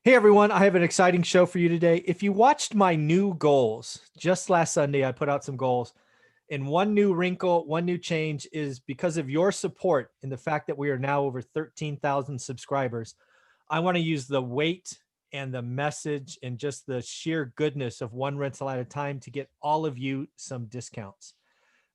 Hey everyone, I have an exciting show for you today. If you watched my new goals, just last Sunday, I put out some goals. And one new wrinkle, one new change is because of your support and the fact that we are now over 13,000 subscribers. I want to use the weight and the message and just the sheer goodness of one rental at a time to get all of you some discounts.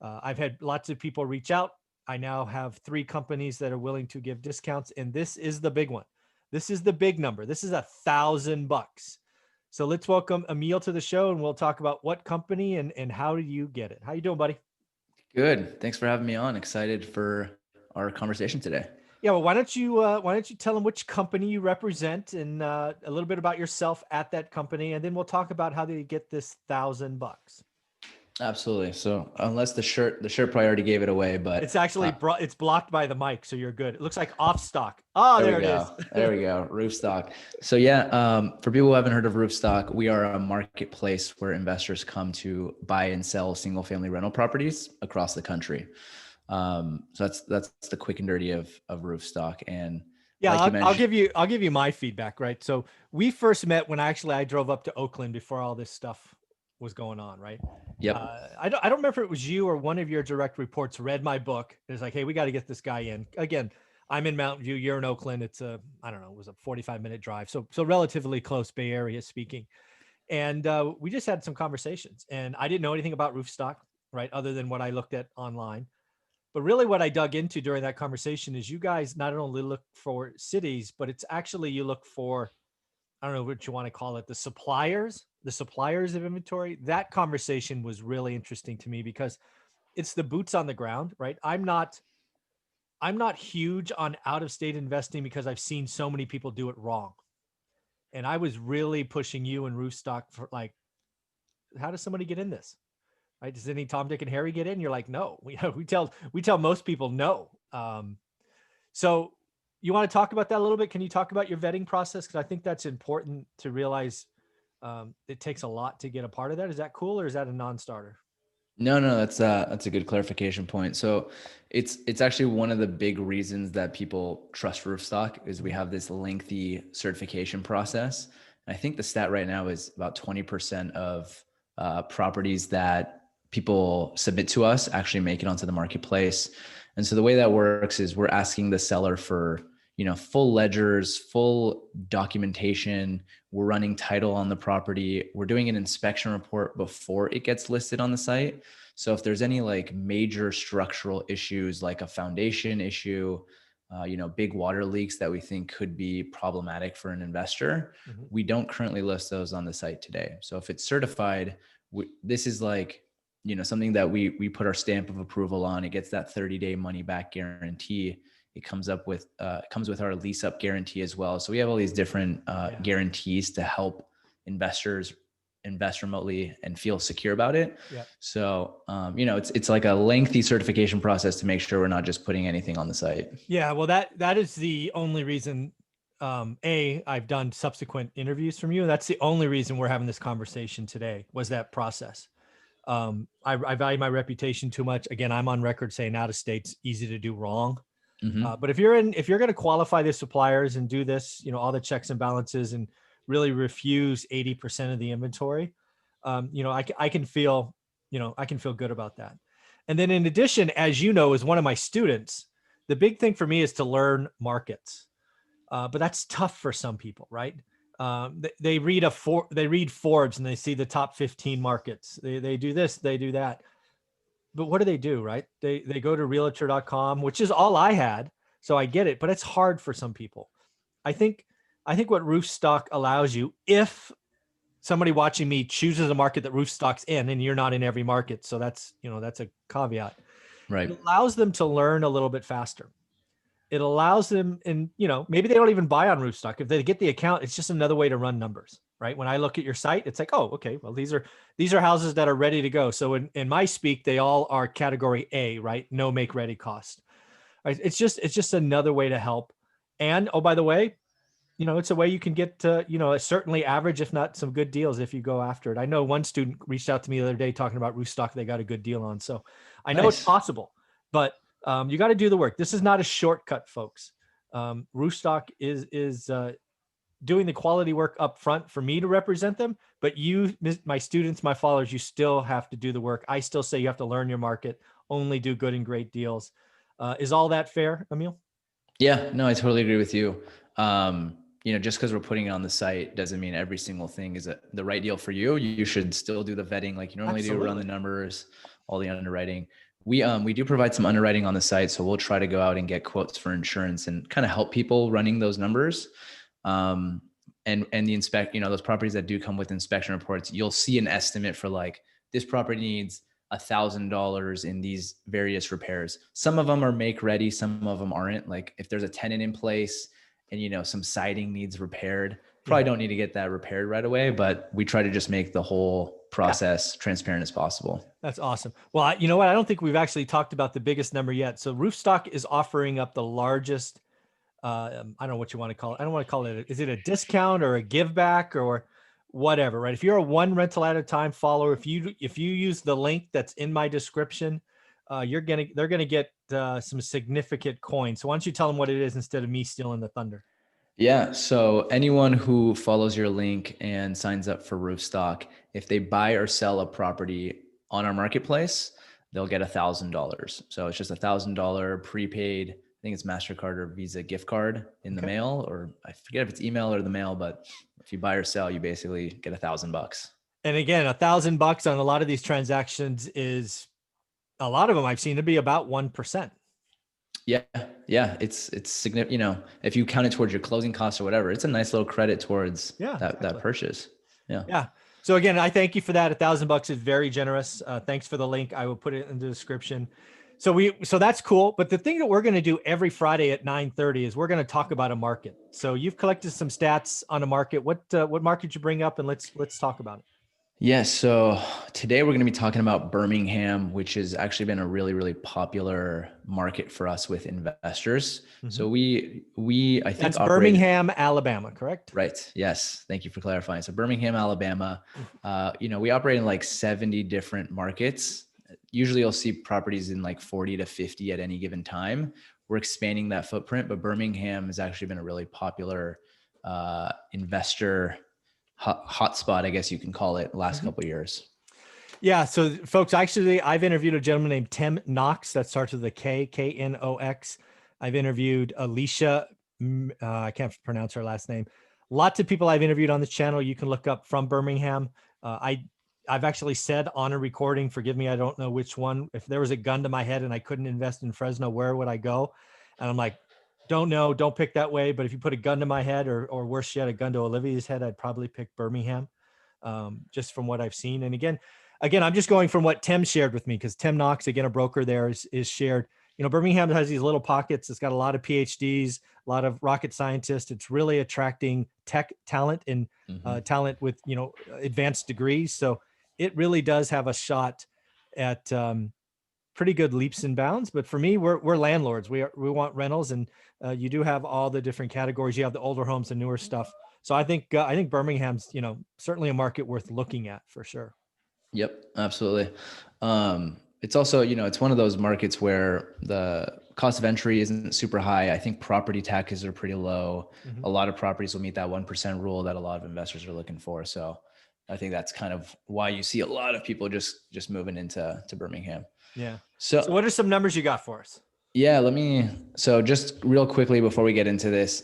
I've had lots of people reach out. I now have 3 companies that are willing to give discounts, and this is the big one. This is the big number. This is $1,000. So let's welcome Emil to the show, and we'll talk about what company and how do you get it. How you doing, buddy? Good. Thanks for having me on. Excited for our conversation today. Yeah, well, why don't you tell them which company you represent and a little bit about yourself at that company, and then we'll talk about how they get this $1,000. Absolutely. So unless the shirt probably already gave it away, It's but actually it's blocked by the mic, so you're good. It looks like off stock. Oh, there there we it is. go. There we go. Roofstock. So yeah, for people who haven't heard of Roofstock, we are a marketplace where investors come to buy and sell single family rental properties across the country. So that's the quick and dirty of Roofstock. And Yeah, like you mentioned, I'll give you my feedback, right? So we first met when I drove up to Oakland before all this stuff was going on, right? yep. I don't remember if it was you or one of your direct reports read my book. It's like, hey, we got to get this guy in. Again, I'm in Mountain View, you're in Oakland. It's I don't know, it was a 45-minute drive. So relatively close, Bay Area speaking. And we just had some conversations, and I didn't know anything about Roofstock, right? Other than what I looked at online. But really what I dug into during that conversation is you guys not only look for cities, but it's actually you look for, I don't know what you want to call it, the suppliers of inventory. That conversation was really interesting to me because it's the boots on the ground, right? I'm not huge on out of state investing because I've seen so many people do it wrong. And I was really pushing you and Roofstock for like, how does somebody get in this? Right? Does any Tom, Dick, and Harry get in? You're like, no. We tell most people no. So you want to talk about that a little bit? Can you talk about your vetting process? Because I think that's important to realize. It takes a lot to get a part of that. Is that cool, or is that a non-starter? No, that's a good clarification point. So it's actually one of the big reasons that people trust Roofstock is we have this lengthy certification process. And I think the stat right now is about 20% of properties that people submit to us actually make it onto the marketplace. And so the way that works is we're asking the seller for, full ledgers, full documentation. We're running title on the property. We're doing an inspection report before it gets listed on the site. So if there's any like major structural issues, like a foundation issue, big water leaks that we think could be problematic for an investor, Mhm. we don't currently list those on the site today. So if it's certified, this is like, something that we put our stamp of approval on. It gets that 30-day money back guarantee. It comes with our lease up guarantee as well. So we have all these different Yeah. guarantees to help investors invest remotely and feel secure about it. Yeah. So, it's like a lengthy certification process to make sure we're not just putting anything on the site. Yeah. Well, that is the only reason. I've done subsequent interviews from you. That's the only reason we're having this conversation today was that process. I value my reputation too much. Again, I'm on record saying out of state's easy to do wrong. Mm-hmm. But if you're going to qualify the suppliers and do this, all the checks and balances and really refuse 80% of the inventory, I can feel, I can feel good about that. And then in addition, as you know, as one of my students, the big thing for me is to learn markets. But that's tough for some people, right? They read Forbes and they see the top 15 markets. They do this, they do that. But what do? Right? They go to realtor.com, which is all I had. So I get it, but it's hard for some people. I think what Roofstock allows you, if somebody watching me chooses a market that Roofstock's in, and you're not in every market, so that's a caveat. It Right. allows them to learn a little bit faster. It allows them, and maybe they don't even buy on Roofstock. If they get the account, it's just another way to run numbers, right? When I look at your site, it's like, oh, okay, well, these are houses that are ready to go. So in my speak, they all are category A, right? No make ready cost. Right? It's just another way to help. And oh, by the way, it's a way you can get certainly average, if not some good deals if you go after it. I know one student reached out to me the other day talking about Roofstock they got a good deal on. So I know it's Nice. possible, but you got to do the work. This is not a shortcut, folks. Roofstock is doing the quality work up front for me to represent them, but you, my students, my followers, you still have to do the work. I still say you have to learn your market, only do good and great deals. Is all that fair, Emil? Yeah, no, I totally agree with you. Just because we're putting it on the site doesn't mean every single thing is the right deal for you. You should still do the vetting like you normally do, run the numbers, all the underwriting. We do provide some underwriting on the site, so we'll try to go out and get quotes for insurance and kind of help people running those numbers. And the those properties that do come with inspection reports, you'll see an estimate for like this property needs $1,000 in these various repairs. Some of them are make ready, some of them aren't. Like if there's a tenant in place and some siding needs repaired, probably don't need to get that repaired right away, but we try to just make the whole process transparent as possible. That's awesome. Well, you know what? I don't think we've actually talked about the biggest number yet. So Roofstock is offering up the largest, I don't know what you want to call it. I don't want to call it, is it a discount or a give back or whatever, right? If you're a one rental at a time follower, if you use the link that's in my description, they're gonna get some significant coins. So why don't you tell them what it is instead of me stealing the thunder? Yeah. So anyone who follows your link and signs up for Roofstock, if they buy or sell a property on our marketplace, they'll get $1,000. So it's just $1,000 prepaid. I think it's MasterCard or Visa gift card in the mail, or I forget if it's email or the mail, but if you buy or sell, you basically get $1,000. And again, $1,000 on a lot of these transactions is, a lot of them I've seen to be about 1%. Yeah. It's significant. If you count it towards your closing costs or whatever, it's a nice little credit towards that purchase. Yeah. So again, I thank you for that. $1,000 is very generous. Thanks for the link. I will put it in the description. So that's cool. But the thing that we're going to do every Friday at 9:30 is we're going to talk about a market. So you've collected some stats on a market. What market you bring up, and let's talk about it. Yes. So today we're going to be talking about Birmingham, which has actually been a really, really popular market for us with investors. Mm-hmm. So I think that's Birmingham, Alabama, correct? Right. Yes. Thank you for clarifying. So Birmingham, Alabama, we operate in like 70 different markets. Usually you'll see properties in like 40 to 50 at any given time. We're expanding that footprint, but Birmingham has actually been a really popular investor hotspot, I guess you can call it, last couple of years. Yeah. So folks, actually, I've interviewed a gentleman named Tim Knox that starts with a K, Knox. I've interviewed Alicia. I can't pronounce her last name. Lots of people I've interviewed on this channel. You can look up from Birmingham. I've actually said on a recording, forgive me, I don't know which one, if there was a gun to my head and I couldn't invest in Fresno, where would I go? And I'm like, don't know, don't pick that way. But if you put a gun to my head or worse yet, a gun to Olivia's head, I'd probably pick Birmingham, just from what I've seen. And again, I'm just going from what Tim shared with me, because Tim Knox, again, a broker there, is shared. Birmingham has these little pockets. It's got a lot of PhDs, a lot of rocket scientists. It's really attracting tech talent and talent with, advanced degrees. So it really does have a shot at pretty good leaps and bounds. But for me, we're landlords. We want rentals, and you do have all the different categories. You have the older homes and newer stuff. So I think Birmingham's, certainly a market worth looking at for sure. Yep, absolutely. It's also, it's one of those markets where the cost of entry isn't super high. I think property taxes are pretty low. Mm-hmm. A lot of properties will meet that 1% rule that a lot of investors are looking for. So I think that's kind of why you see a lot of people just moving into Birmingham. Yeah. So what are some numbers you got for us? Yeah, so just real quickly before we get into this,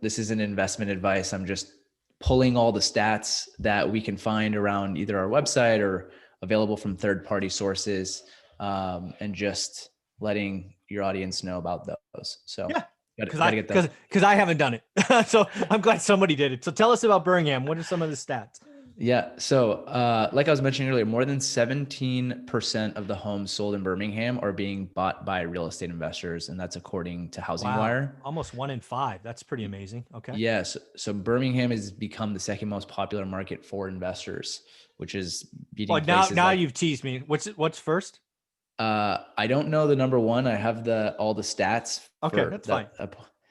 this isn't investment advice. I'm just pulling all the stats that we can find around either our website or available from third-party sources, and just letting your audience know about those. So yeah, because I haven't done it. So I'm glad somebody did it. So tell us about Birmingham. What are some of the stats? Yeah. So like I was mentioning earlier, more than 17% of the homes sold in Birmingham are being bought by real estate investors. And that's according to Housing Wire. Almost 1 in 5. That's pretty amazing. Okay. Yes. So Birmingham has become the second most popular market for investors, which is beating now you've teased me. What's first? I don't know the number one. I have all the stats. Okay, that's fine.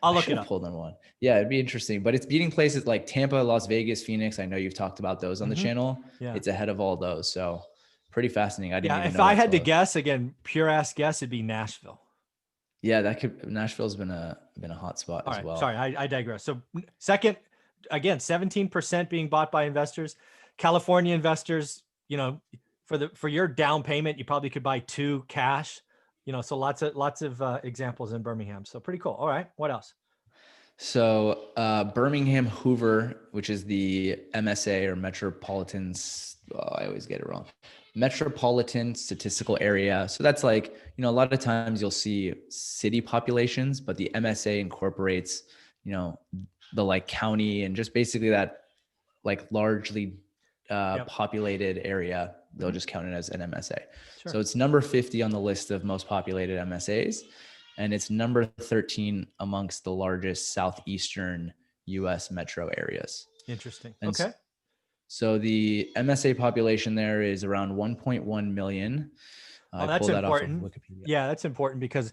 I'll look it up. Pull number one. Yeah, it'd be interesting, but it's beating places like Tampa, Las Vegas, Phoenix. I know you've talked about those on the channel. Yeah. It's ahead of all those. So pretty fascinating. If I had to guess, again, pure ass guess, it'd be Nashville. Yeah, Nashville's been a hot spot as well. Sorry, I digress. So second, again, 17% being bought by investors. California investors, for your down payment, you probably could buy 2 cash, so lots of examples in Birmingham. So pretty cool. All right. What else? So Birmingham Hoover, which is the MSA or I always get it wrong. Metropolitan Statistical Area. So that's like, a lot of times you'll see city populations, but the MSA incorporates, the like county and just basically that like largely populated area. They'll just count it as an MSA. Sure. So it's number 50 on the list of most populated MSAs. And it's number 13 amongst the largest southeastern U.S. metro areas. Interesting. And okay. So the MSA population there is around 1.1 million. That's important. Off of Wikipedia. Yeah, that's important because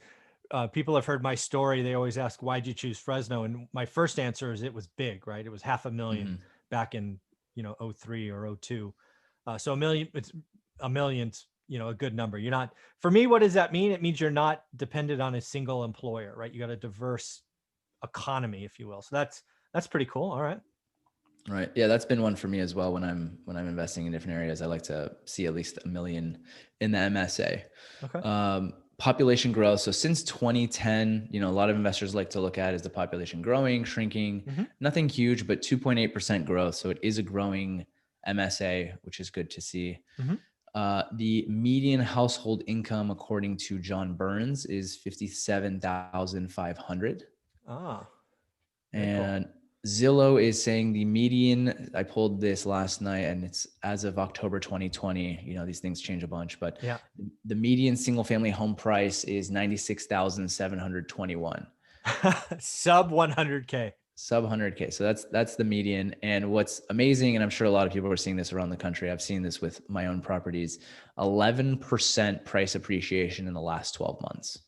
people have heard my story. They always ask, why'd you choose Fresno? And my first answer is it was big, right? It was 500,000 back in, 03 or 02. So it's a million's, a good number. For me, what does that mean? It means you're not dependent on a single employer, right? You got a diverse economy, if you will. So that's pretty cool. All right. Right. Yeah. That's been one for me as well. When I'm investing in different areas, I like to see at least 1 million in the MSA. Okay. Population growth. So since 2010, a lot of investors like to look at is the population growing, shrinking, nothing huge, but 2.8% growth. So it is a growing MSA, which is good to see. The median household income, according to John Burns, is $57,500. And cool. Zillow is saying the median, I pulled this last night and it's as of October 2020, these things change a bunch, but the median single family home price is $96,721. Sub 100K. Sub 100K. So that's the median. And what's amazing, and I'm sure a lot of people are seeing this around the country, I've seen this with my own properties, 11% price appreciation in the last 12 months,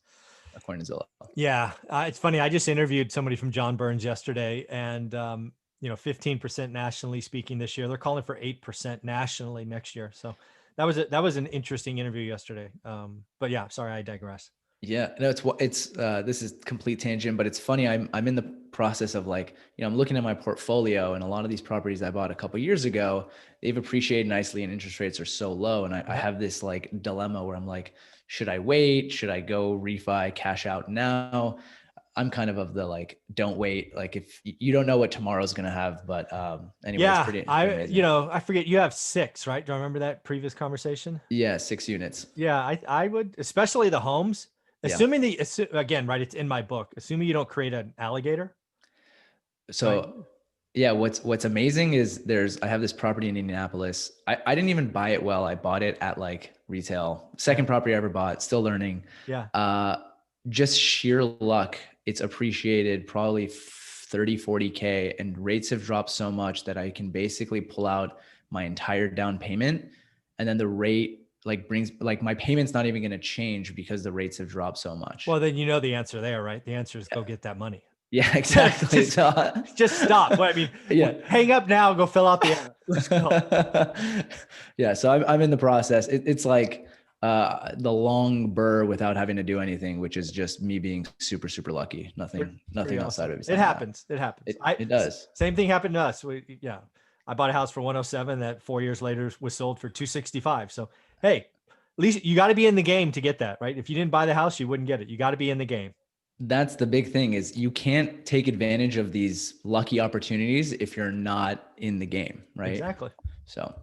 according to Zillow. Yeah. It's funny. I just interviewed somebody from John Burns yesterday and, 15% nationally speaking this year. They're calling for 8% nationally next year. So that was an interesting interview yesterday. But yeah, sorry, I digress. Yeah, no, it's this is complete tangent, but it's funny. I'm in the process of like, I'm looking at my portfolio and a lot of these properties I bought a couple of years ago, they've appreciated nicely and interest rates are so low. And I have this like dilemma where I'm like, should I wait? Should I go refi, cash out now? I'm kind of the like, don't wait. Like if you don't know what tomorrow's going to have, but anyway, yeah, it's pretty amazing. I forget you have 6, right? Do you remember that previous conversation? Yeah. 6 units. Yeah. I would, especially the homes. Assuming again, right, it's in my book, assuming you don't create an alligator. So right? Yeah, what's amazing is I have this property in Indianapolis. I didn't even buy it well. I bought it at like retail. Second property I ever bought, still learning. Yeah. Just sheer luck. It's appreciated probably 30, 40K and rates have dropped so much that I can basically pull out my entire down payment. And then the rate my payment's not even going to change because the rates have dropped so much. Well, then the answer there, right? The answer is go get that money. Yeah, exactly. just stop. I mean, hang up now, go fill out the app. Let's go. Yeah. So I'm in the process. It's like the long burr without having to do anything, which is just me being super, super lucky. Nothing outside of it. It happens. It happens. It does. Same thing happened to us. I bought a house for 107 that 4 years later was sold for 265. So, hey, at least you got to be in the game to get that, right? If you didn't buy the house, you wouldn't get it. You got to be in the game. That's the big thing is you can't take advantage of these lucky opportunities if you're not in the game, right? Exactly. So,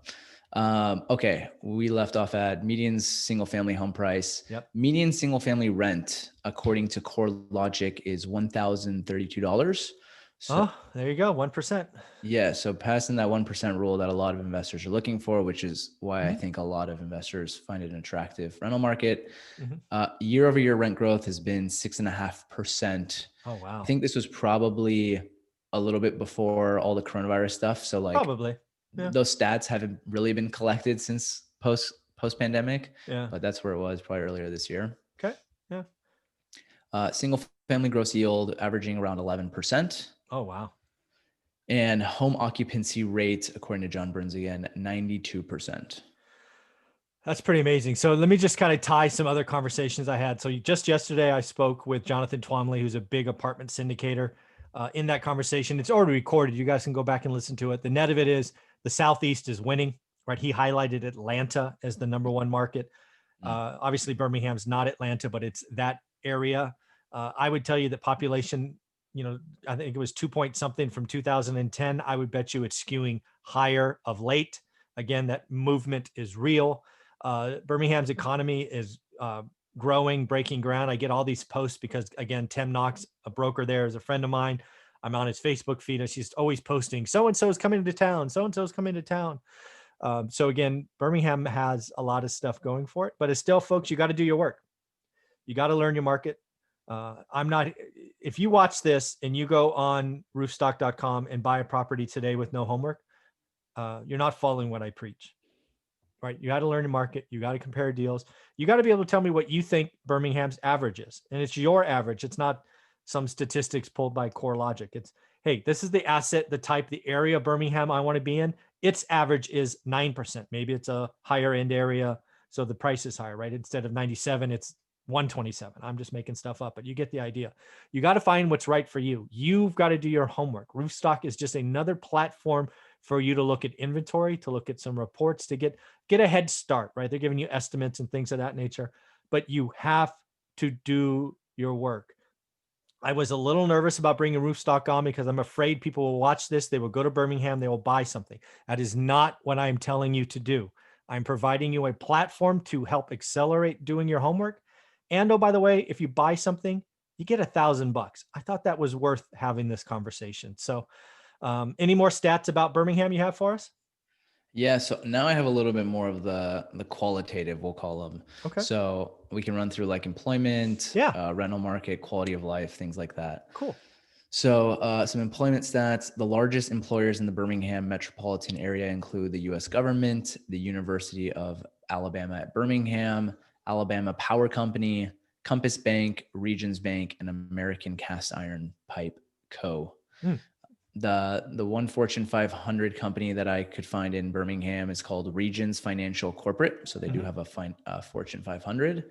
okay. We left off at median single family home price. Yep. Median single family rent, according to CoreLogic, is $1,032. So, there you go. 1%. Yeah. So passing that 1% rule that a lot of investors are looking for, which is why I think a lot of investors find it an attractive rental market. Year over year rent growth has been 6.5%. Oh, wow. I think this was probably a little bit before all the coronavirus stuff. So probably those stats haven't really been collected since post pandemic. Yeah. But that's where it was probably earlier this year. Okay. Yeah. Single family gross yield averaging around 11%. Oh, wow. And home occupancy rate, according to John Burns again, 92%. That's pretty amazing. So let me just kind of tie some other conversations I had. So just yesterday, I spoke with Jonathan Twomley, who's a big apartment syndicator. in that conversation. It's already recorded. You guys can go back and listen to it. The net of it is the Southeast is winning, right? He highlighted Atlanta as the number one market. Obviously, Birmingham's not Atlanta, but it's that area. I would tell you that population, I think it was 2 point something from 2010. I would bet you it's skewing higher of late. Again, that movement is real. Birmingham's economy is growing, breaking ground. I get all these posts because, again, Tim Knox, a broker there, is a friend of mine. I'm on his Facebook feed and she's always posting, so-and-so is coming to town. So-and-so is coming to town. So again, Birmingham has a lot of stuff going for it, but it's still, folks, you got to do your work. You got to learn your market. If you watch this and you go on roofstock.com and buy a property today with no homework, you're not following what I preach, right? You got to learn your market. You got to compare deals. You got to be able to tell me what you think Birmingham's average is. And it's your average. It's not some statistics pulled by CoreLogic. It's, hey, this is the asset, the type, the area of Birmingham I want to be in. Its average is 9%. Maybe it's a higher end area, so the price is higher, right? Instead of 97, it's 127. I'm just making stuff up, but you get the idea. You got to find what's right for you. You've got to do your homework. Roofstock is just another platform for you to look at inventory, to look at some reports, to get a head start, right? They're giving you estimates and things of that nature, but you have to do your work. I was a little nervous about bringing Roofstock on because I'm afraid people will watch this. They will go to Birmingham. They will buy something. That is not what I'm telling you to do. I'm providing you a platform to help accelerate doing your homework. And oh, by the way, if you buy something, you get $1,000. I thought that was worth having this conversation. So any more stats about Birmingham you have for us? Yeah, so now I have a little bit more of the qualitative, we'll call them. Okay. So we can run through like employment, rental market, quality of life, things like that. Cool. So some employment stats. The largest employers in the Birmingham metropolitan area include the U.S. government, the University of Alabama at Birmingham, Alabama Power Company, Compass Bank, Regions Bank, and American Cast Iron Pipe Co. The one Fortune 500 company that I could find in Birmingham is called Regions Financial Corporate. So they do have a Fortune 500.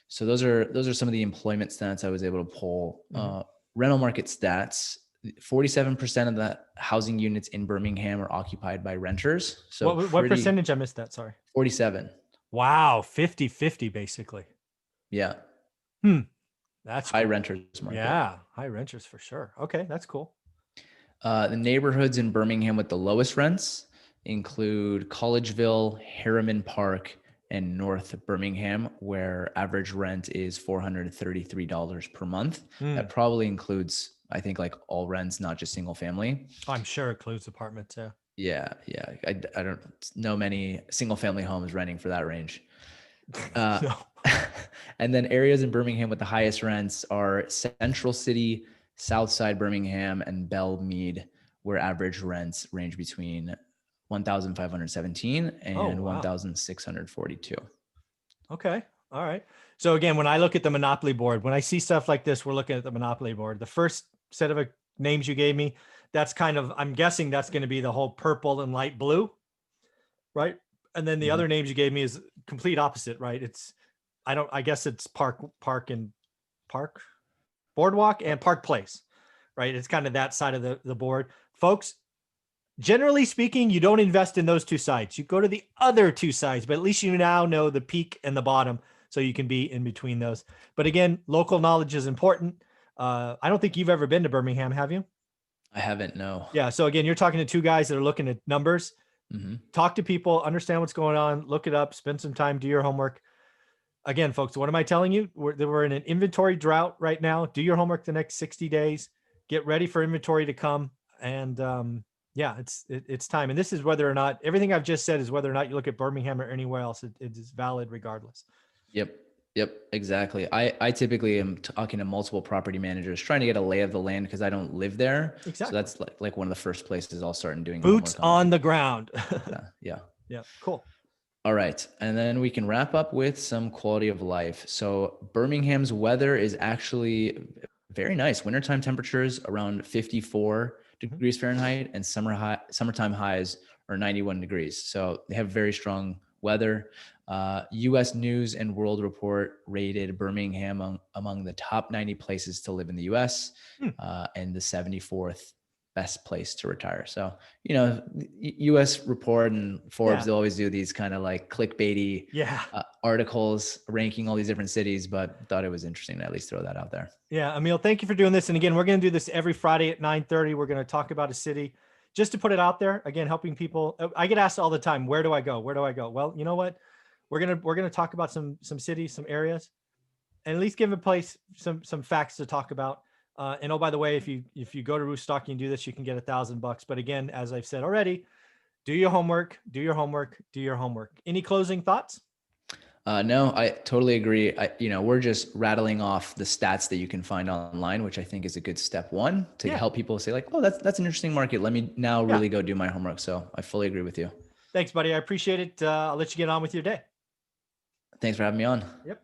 So those are some of the employment stats I was able to pull. Rental market stats: 47% of the housing units in Birmingham are occupied by renters. So what percentage? I missed that. Sorry. 47. Wow. 50-50 basically. Yeah. That's high cool. Renters market. Yeah. High renters for sure. Okay. That's cool. The neighborhoods in Birmingham with the lowest rents include Collegeville, Harriman Park, and North Birmingham, where average rent is $433 per month. That probably includes, I think, like all rents, not just single family. I'm sure it includes apartments. Yeah. I don't know many single family homes renting for that range. No. And then areas in Birmingham with the highest rents are Central City, Southside Birmingham, and Belmead, where average rents range between $1,517 and $1,642. Okay. All right. So again, when I look at the Monopoly board, when I see stuff like this, we're looking at the Monopoly board. The first set of names you gave me, that's kind of, I'm guessing that's going to be the whole purple and light blue, right? And then the other names you gave me is complete opposite, right? I guess it's Boardwalk and Park Place, right? It's kind of that side of the board. Folks, generally speaking, you don't invest in those two sides. You go to the other two sides, but at least you now know the peak and the bottom, so you can be in between those. But again, local knowledge is important. I don't think you've ever been to Birmingham, have you? I haven't, no. Yeah. So again, you're talking to two guys that are looking at numbers. Talk to people, understand what's going on, look it up, spend some time, do your homework. Again, folks, what am I telling you? We're in an inventory drought right now. Do your homework the next 60 days. Get ready for inventory to come. And it's time. And this is whether or not, everything I've just said is whether or not you look at Birmingham or anywhere else, it is valid regardless. Yep, exactly. I typically am talking to multiple property managers, trying to get a lay of the land because I don't live there. Exactly. So that's like one of the first places I'll start doing boots on the ground. Yeah. Cool. All right. And then we can wrap up with some quality of life. So Birmingham's weather is actually very nice. Wintertime temperatures around 54 degrees Fahrenheit, and summertime highs are 91 degrees. So they have very strong weather. US News and World Report rated Birmingham among the top 90 places to live in the US, and the 74th best place to retire. So, you know, US Report and Forbes, they'll always do these kind of like clickbaity articles ranking all these different cities, but thought it was interesting to at least throw that out there. Yeah, Emil, thank you for doing this. And again, we're going to do this every Friday at 9:30. We're going to talk about a city just to put it out there. Again, helping people. I get asked all the time, where do I go? Where do I go? Well, you know what? We're going to talk about some cities, some areas, and at least give a place some facts to talk about. And oh, by the way, if you go to Roofstock and do this, you can get $1,000. But again, as I've said already, do your homework, do your homework, do your homework. Any closing thoughts? No, I totally agree. We're just rattling off the stats that you can find online, which I think is a good step one to help people say like, oh, that's an interesting market. Let me now really go do my homework. So I fully agree with you. Thanks, buddy. I appreciate it. I'll let you get on with your day. Thanks for having me on. Yep.